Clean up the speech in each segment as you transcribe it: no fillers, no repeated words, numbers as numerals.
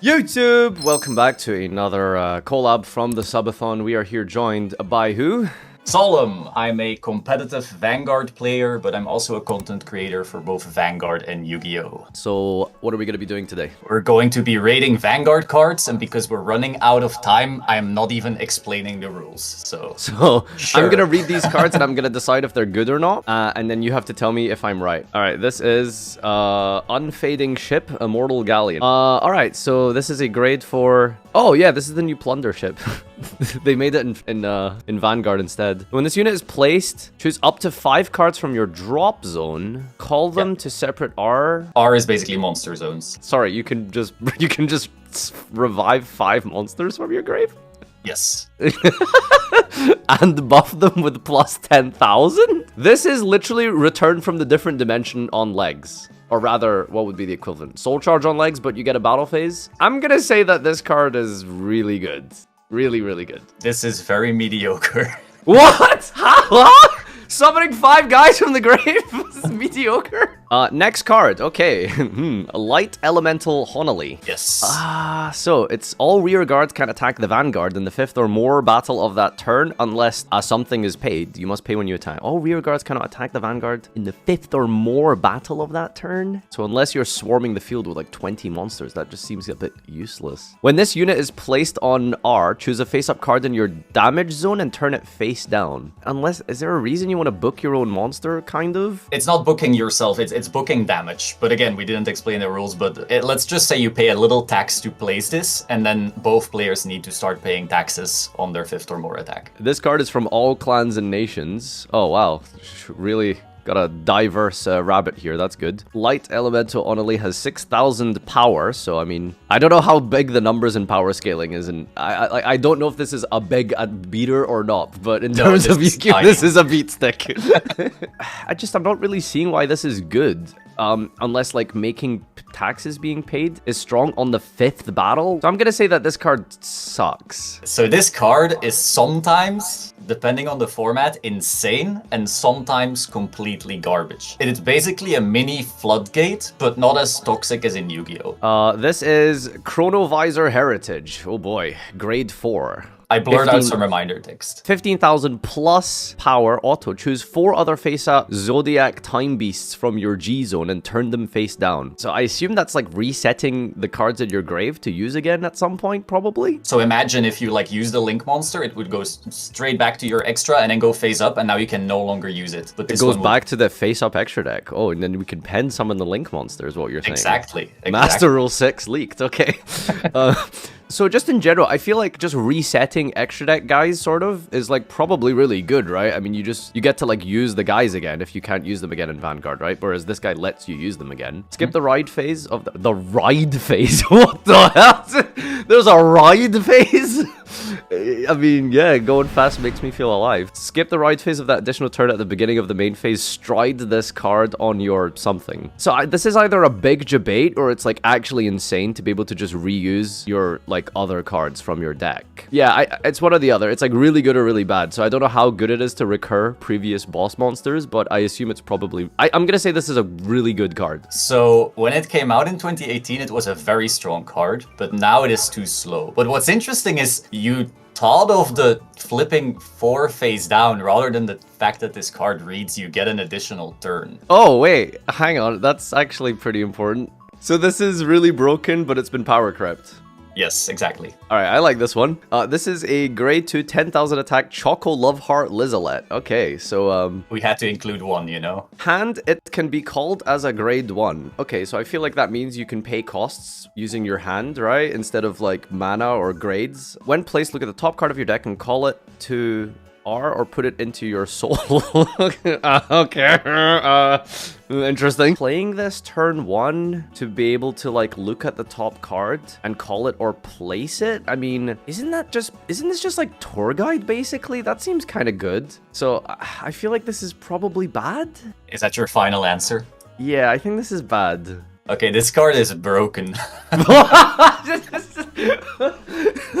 YouTube! Welcome back to another collab from the subathon. We are here joined by who? Solemn. I'm a competitive Vanguard player, but I'm also a content creator for both Vanguard and Yu-Gi-Oh! So, what are we going to be doing today? We're going to be rating Vanguard cards, and because we're running out of time, I'm not even explaining the rules, so sure. I'm going to read these cards and I'm going to decide if they're good or not, and then you have to tell me if I'm right. Alright, this is Unfading Ship, Immortal Galleon. Alright, so this is a grade for... Oh yeah, this is the new plunder ship. They made it in Vanguard instead. When this unit is placed, choose up to 5 cards from your drop zone. Call them to separate R. R is basically monster zones. Sorry, you can just revive 5 monsters from your grave? Yes. And buff them with plus 10,000? This is literally Return from the Different Dimension on legs. Or rather, what would be the equivalent? Soul Charge on legs, but you get a battle phase? I'm gonna say that this card is really good. Really, really good. This is very mediocre. What? How? Summoning 5 guys from the grave? This is mediocre. Next card. Okay. Light Elemental Honoli. Yes. So it's all rear guards can attack the Vanguard in the 5th or more battle of that turn unless something is paid. You must pay when you attack. All rear guards cannot attack the Vanguard in the 5th or more battle of that turn. So unless you're swarming the field with like 20 monsters, that just seems a bit useless. When this unit is placed on R, choose a face-up card in your damage zone and turn it face down. Unless, is there a reason you want to book your own monster, kind of? It's not booking yourself, it's booking damage. But again, we didn't explain the rules, but let's just say you pay a little tax to place this, and then both players need to start paying taxes on their 5th or more attack. This card is from all clans and nations. Oh, wow. Really... got a diverse rabbit here, that's good. Light Elemental Honoli has 6,000 power, so I mean, I don't know how big the numbers in power scaling is, and I don't know if this is a big beater or not, but in terms of Yugioh, this is a beat stick. I'm not really seeing why this is good. Unless like making taxes being paid is strong on the 5th battle. So I'm gonna say that this card sucks. So this card is sometimes, depending on the format, insane and sometimes completely garbage. It is basically a mini floodgate, but not as toxic as in Yu-Gi-Oh! This is Chronovizer Heritage. Oh boy, grade 4. I blurred out some reminder text. 15,000 plus power auto. Choose 4 other face-up Zodiac Time Beasts from your G zone and turn them face down. So I assume that's like resetting the cards in your grave to use again at some point, probably? So imagine if you like use the Link monster, it would go straight back to your extra and then go face up, and now you can no longer use it. But this it goes back to the face-up extra deck. Oh, and then we can pen summon the Link monster is what you're saying. Exactly. Master Rule 6 leaked. Okay. So just in general, I feel like just resetting extra deck guys sort of is like probably really good, right? I mean, you get to like use the guys again if you can't use them again in Vanguard, right? Whereas this guy lets you use them again. Skip the ride phase of the ride phase. What the hell? There's a ride phase? I mean, yeah, going fast makes me feel alive. Skip the ride phase of that additional turn at the beginning of the main phase. Stride this card on your something. So this is either a big debate or it's like actually insane to be able to just reuse your like other cards from your deck. Yeah, it's one or the other. It's like really good or really bad. So I don't know how good it is to recur previous boss monsters, but I assume it's probably... I'm gonna say this is a really good card. So when it came out in 2018, it was a very strong card, but now it is too slow. But what's interesting is you thought of the flipping 4 face down rather than the fact that this card reads you get an additional turn. Oh, wait, hang on. That's actually pretty important. So this is really broken, but it's been power crept. Yes, exactly. All right, I like this one. This is a grade 2 10,000 attack Choco Love Heart Alette. Okay, so we had to include one, you know. Hand, it can be called as a grade 1. Okay, so I feel like that means you can pay costs using your hand, right? Instead of like mana or grades. When placed, look at the top card of your deck and call it to R or put it into your soul. Okay. Interesting. Playing this turn 1 to be able to like look at the top card and call it or place it. I mean, isn't this just like tour guide basically? That seems kind of good. So I feel like this is probably bad. Is that your final answer? Yeah, I think this is bad. Okay, this card is broken.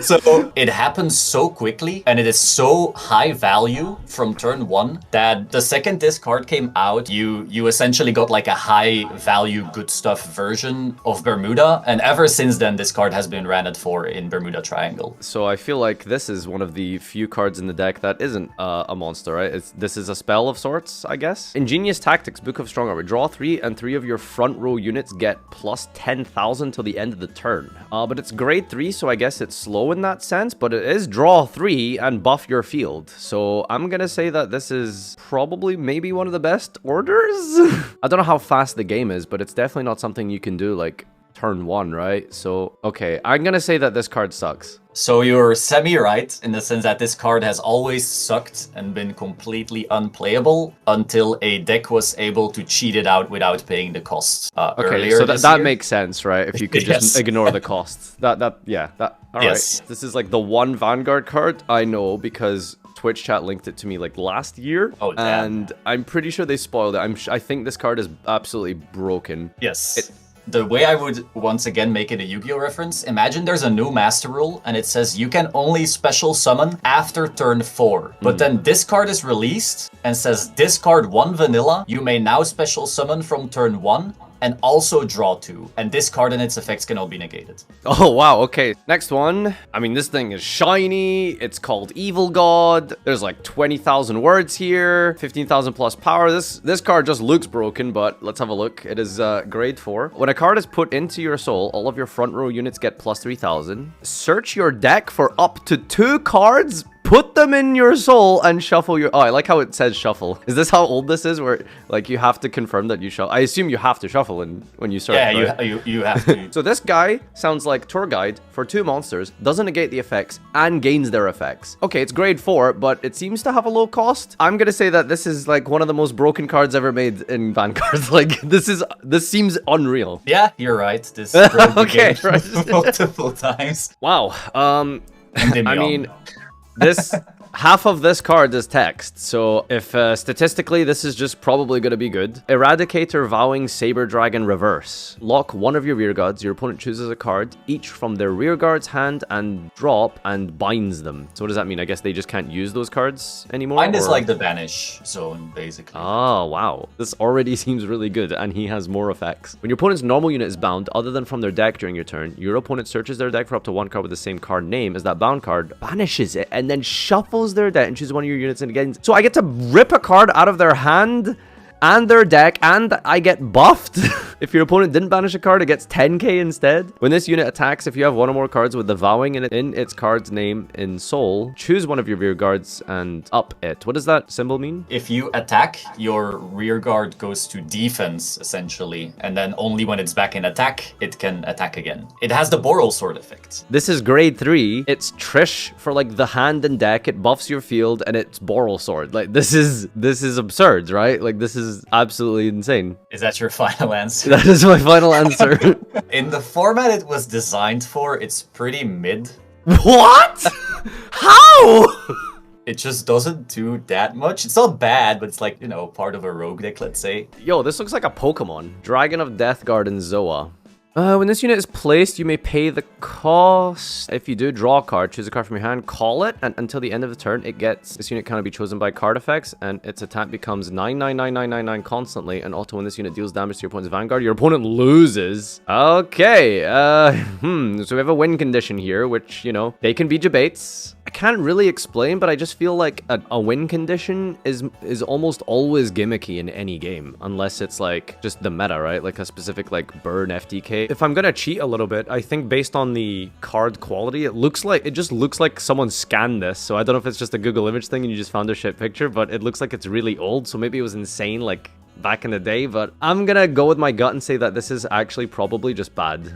So it happens so quickly, and it is so high value from turn 1 that the second this card came out, you essentially got like a high value good stuff version of Bermuda, and ever since then this card has been ran at 4 in Bermuda Triangle. So I feel like this is one of the few cards in the deck that isn't a monster, right? This is a spell of sorts, I guess. Ingenious Tactics, Book of Strong Armor. Draw 3 and 3 of your front row units get plus 10,000 till the end of the turn. But it's grade 3, so I guess it's slow in that sense, but it is draw 3 and buff your field. So I'm gonna say that this is probably maybe one of the best orders? I don't know how fast the game is, but it's definitely not something you can do like turn 1, right? So, okay, I'm gonna say that this card sucks. So you're semi-right in the sense that this card has always sucked and been completely unplayable until a deck was able to cheat it out without paying the cost. Okay, so that makes sense, right? If you could just ignore the costs. All right. This is like the one Vanguard card I know because Twitch chat linked it to me like last year. Oh, damn. And I'm pretty sure they spoiled it. I think this card is absolutely broken. Yes. The way I would once again make it a Yu-Gi-Oh reference, imagine there's a new master rule and it says you can only special summon after turn 4. But then this card is released and says discard 1 vanilla, you may now special summon from turn 1 and also draw 2. And this card and its effects can all be negated. Oh, wow. Okay. Next one. I mean, this thing is shiny. It's called Evil God. There's like 20,000 words here. 15,000 plus power. This card just looks broken, but let's have a look. It is grade 4. When a card is put into your soul, all of your front row units get plus 3,000. Search your deck for up to 2 cards. Put them in your soul and shuffle your... Oh, I like how it says shuffle. Is this how old this is? Where, like, you have to confirm that you shuffle? I assume you have to shuffle when you search, yeah, right? you have to. So this guy sounds like tour guide for 2 monsters, doesn't negate the effects, and gains their effects. Okay, it's grade 4, but it seems to have a low cost. I'm gonna say that this is, like, one of the most broken cards ever made in Vanguard. Like, this seems unreal. Yeah, you're right. This broke the okay, game right. multiple times. Wow. I mean... half of this card is text, so if statistically this is just probably going to be good. Eradicator, Vowing, Saber Dragon, Reverse. Lock one of your rear guards. Your opponent chooses a card, each from their rear guard's hand, and drop and binds them. So what does that mean? I guess they just can't use those cards anymore? Mine is like the banish zone, basically. Oh, wow. This already seems really good, and he has more effects. When your opponent's normal unit is bound, other than from their deck during your turn, your opponent searches their deck for up to 1 card with the same card name as that bound card, banishes it, and then shuffles their deck and chooses one of your units and again. So I get to rip a card out of their hand and their deck, and I get buffed. If your opponent didn't banish a card, it gets 10k instead. When this unit attacks, if you have 1 or more cards with the Vowing in its card's name in soul, choose one of your rear guards and up it. What does that symbol mean? If you attack, your rear guard goes to defense, essentially, and then only when it's back in attack, it can attack again. It has the Boral Sword effect. This is grade 3. It's Trish for like the hand and deck. It buffs your field, and it's Boral Sword. Like, this is absurd, right? Like, this is absolutely insane. Is that your final answer? That is my final answer. In the format it was designed for, it's pretty mid. What? How? It just doesn't do that much. It's not bad, but it's like, you know, part of a rogue deck, let's say. Yo, this looks like a Pokemon. Dragon of Death Guard and Zoa. When this unit is placed, you may pay the cost. If you do, draw a card, choose a card from your hand, call it, and until the end of the turn, this unit cannot be chosen by card effects, and its attack becomes 99999 constantly, and also when this unit deals damage to your opponent's Vanguard, your opponent loses. Okay, so we have a win condition here, which, you know, they can be debates. I can't really explain, but I just feel like a win condition is almost always gimmicky in any game, unless it's like just the meta, right? Like a specific like burn FTK. If I'm gonna cheat a little bit, I think based on the card quality, it just looks like someone scanned this. So I don't know if it's just a Google image thing and you just found a shit picture, but it looks like it's really old. So maybe it was insane like back in the day, but I'm gonna go with my gut and say that this is actually probably just bad.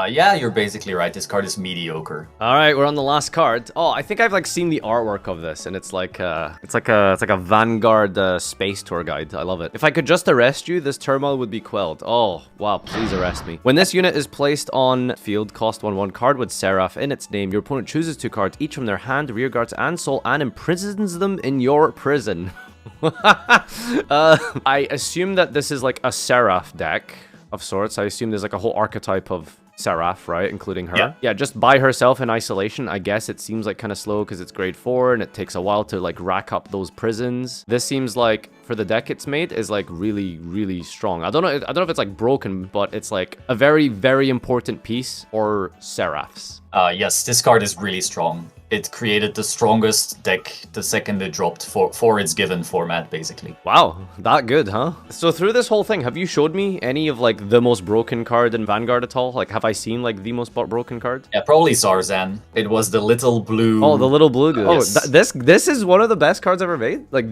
Yeah, you're basically right. This card is mediocre. All right, we're on the last card. Oh, I think I've like seen the artwork of this, and it's like a Vanguard space tour guide. I love it. If I could just arrest you, this turmoil would be quelled. Oh, wow, please arrest me. When this unit is placed on field, cost 1/1 card with Seraph in its name, your opponent chooses 2 cards, each from their hand, rear guards, and soul, and imprisons them in your prison. I assume that this is like a Seraph deck of sorts. I assume there's like a whole archetype of Seraph, right? Including her. Yeah. Yeah, just by herself in isolation, I guess it seems like kind of slow because it's grade 4 and it takes a while to like rack up those prisons. This seems like for the deck it's made is like really, really strong. I don't know if it's like broken, but it's like a very, very important piece or Seraphs. Yes, this card is really strong. It created the strongest deck the second it dropped for its given format, basically. Wow, that good, huh? So through this whole thing, have you showed me any of like the most broken card in Vanguard at all? Like, have I seen like the most broken card? Yeah, probably Zarzan. It was the little blue. Oh, the little blue dude. Yes. Oh, this is one of the best cards ever made. Like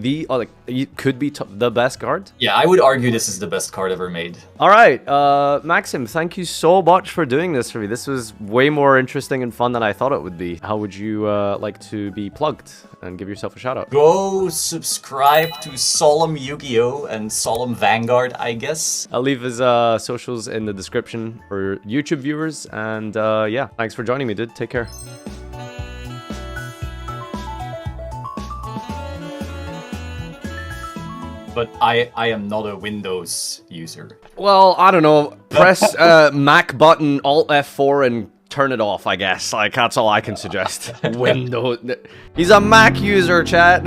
it could be the best card. Yeah, I would argue this is the best card ever made. All right, Maxim, thank you so much for doing this for me. This was way more interesting and fun than I thought it would be. How would you like to be plugged and give yourself a shout out? Go subscribe to Solemn Yugioh and Solemn Vanguard, I guess. I'll leave his socials in the description for YouTube viewers. And yeah, thanks for joining me, dude. Take care. But I am not a Windows user. Well, I don't know. Press Mac button, Alt F4 and turn it off, I guess. Like, that's all I can suggest. Windows. He's a Mac user, chat.